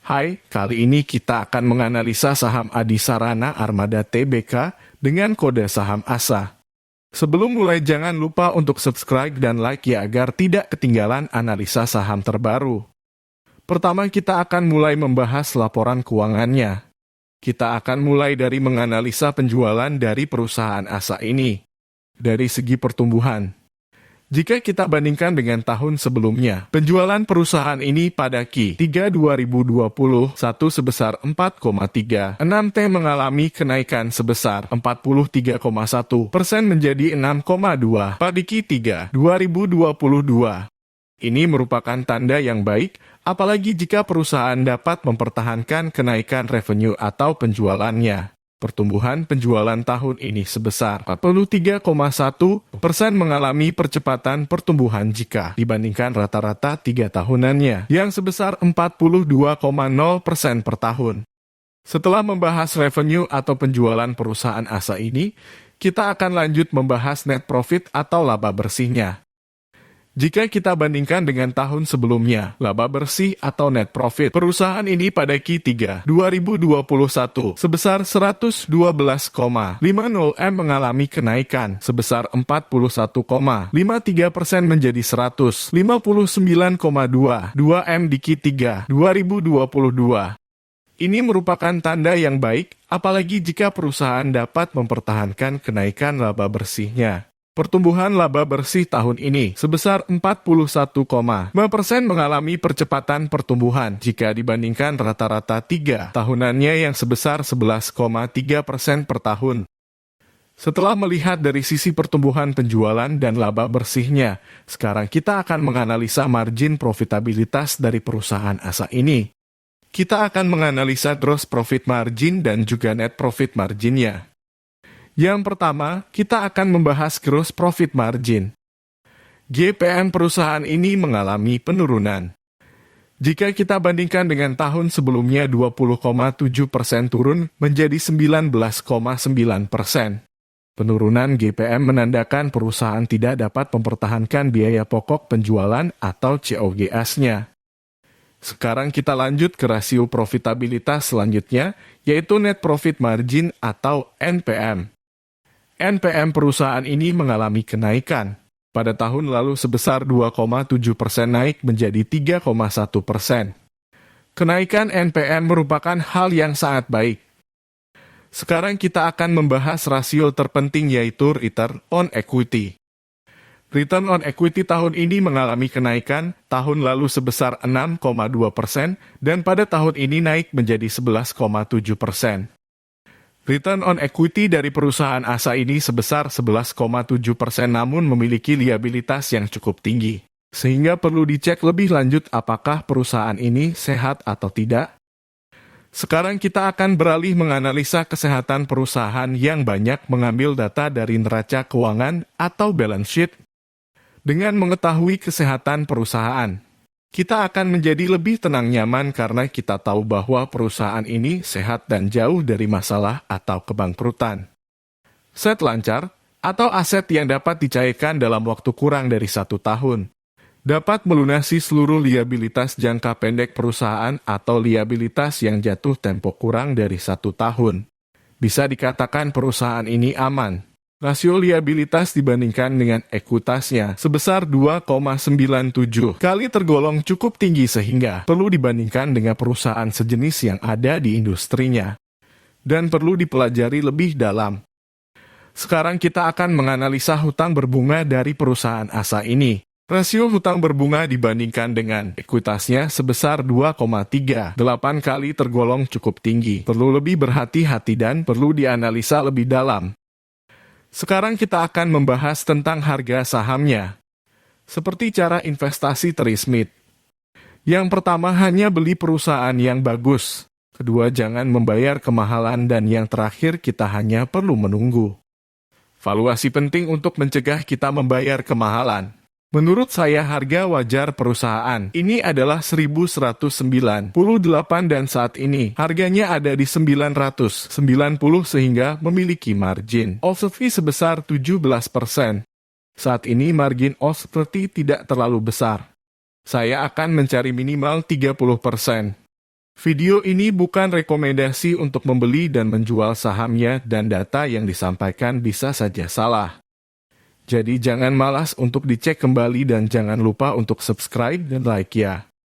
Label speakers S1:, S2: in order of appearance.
S1: Hai, kali ini kita akan menganalisa saham Adisarana Armada Tbk dengan kode saham ASA. Sebelum mulai jangan lupa untuk subscribe dan like ya agar tidak ketinggalan analisa saham terbaru. Pertama kita akan mulai membahas laporan keuangannya. Kita akan mulai dari menganalisa penjualan dari perusahaan ASA ini. Dari segi pertumbuhan. Jika kita bandingkan dengan tahun sebelumnya, penjualan perusahaan ini pada Q3 2021 sebesar 4,36 T mengalami kenaikan sebesar 43,1% menjadi 6,2 pada Q3 2022. Ini merupakan tanda yang baik, apalagi jika perusahaan dapat mempertahankan kenaikan revenue atau penjualannya. Pertumbuhan penjualan tahun ini sebesar 43,1% mengalami percepatan pertumbuhan jika dibandingkan rata-rata 3 tahunannya yang sebesar 42,0% per tahun. Setelah membahas revenue atau penjualan perusahaan ASA ini, kita akan lanjut membahas net profit atau laba bersihnya. Jika kita bandingkan dengan tahun sebelumnya, laba bersih atau net profit perusahaan ini pada Q3 2021 sebesar 112,50 M mengalami kenaikan sebesar 41,53% menjadi 159,22 M di Q3 2022. Ini merupakan tanda yang baik, apalagi jika perusahaan dapat mempertahankan kenaikan laba bersihnya. Pertumbuhan laba bersih tahun ini sebesar 41,5% mengalami percepatan pertumbuhan jika dibandingkan rata-rata 3 tahunannya yang sebesar 11,3% per tahun. Setelah melihat dari sisi pertumbuhan penjualan dan laba bersihnya, sekarang kita akan menganalisa margin profitabilitas dari perusahaan ASA ini. Kita akan menganalisa gross profit margin dan juga net profit marginnya. Yang pertama, kita akan membahas gross profit margin. GPM perusahaan ini mengalami penurunan. Jika kita bandingkan dengan tahun sebelumnya 20,7% turun menjadi 19,9%. Penurunan GPM menandakan perusahaan tidak dapat mempertahankan biaya pokok penjualan atau COGS-nya. Sekarang kita lanjut ke rasio profitabilitas selanjutnya, yaitu net profit margin atau NPM. NPM perusahaan ini mengalami kenaikan. Pada tahun lalu sebesar 2,7% naik menjadi 3,1%. Kenaikan NPM merupakan hal yang sangat baik. Sekarang kita akan membahas rasio terpenting yaitu return on equity. Return on equity tahun ini mengalami kenaikan, tahun lalu sebesar 6,2% dan pada tahun ini naik menjadi 11,7%. Return on equity dari perusahaan ASA ini sebesar 11,7% namun memiliki liabilitas yang cukup tinggi. Sehingga perlu dicek lebih lanjut apakah perusahaan ini sehat atau tidak. Sekarang kita akan beralih menganalisa kesehatan perusahaan yang banyak mengambil data dari neraca keuangan atau balance sheet. Dengan mengetahui kesehatan perusahaan, kita akan menjadi lebih tenang nyaman karena kita tahu bahwa perusahaan ini sehat dan jauh dari masalah atau kebangkrutan. Set lancar, atau aset yang dapat dicairkan dalam waktu kurang dari 1 tahun, dapat melunasi seluruh liabilitas jangka pendek perusahaan atau liabilitas yang jatuh tempo kurang dari 1 tahun. Bisa dikatakan perusahaan ini aman. Rasio liabilitas dibandingkan dengan ekuitasnya sebesar 2,97 kali tergolong cukup tinggi sehingga perlu dibandingkan dengan perusahaan sejenis yang ada di industrinya. Dan perlu dipelajari lebih dalam. Sekarang kita akan menganalisa hutang berbunga dari perusahaan ASA ini. Rasio hutang berbunga dibandingkan dengan ekuitasnya sebesar 2,38 kali tergolong cukup tinggi. Perlu lebih berhati-hati dan perlu dianalisa lebih dalam. Sekarang kita akan membahas tentang harga sahamnya. Seperti cara investasi Terry Smith. Yang pertama hanya beli perusahaan yang bagus. Kedua jangan membayar kemahalan dan yang terakhir kita hanya perlu menunggu. Valuasi penting untuk mencegah kita membayar kemahalan. Menurut saya harga wajar perusahaan ini adalah 1.198 dan saat ini harganya ada di 990 sehingga memiliki margin of safety sebesar 17%. Saat ini margin of safety tidak terlalu besar. Saya akan mencari minimal 30%. Video ini bukan rekomendasi untuk membeli dan menjual sahamnya, dan data yang disampaikan bisa saja salah. Jadi jangan malas untuk dicek kembali dan jangan lupa untuk subscribe dan like ya.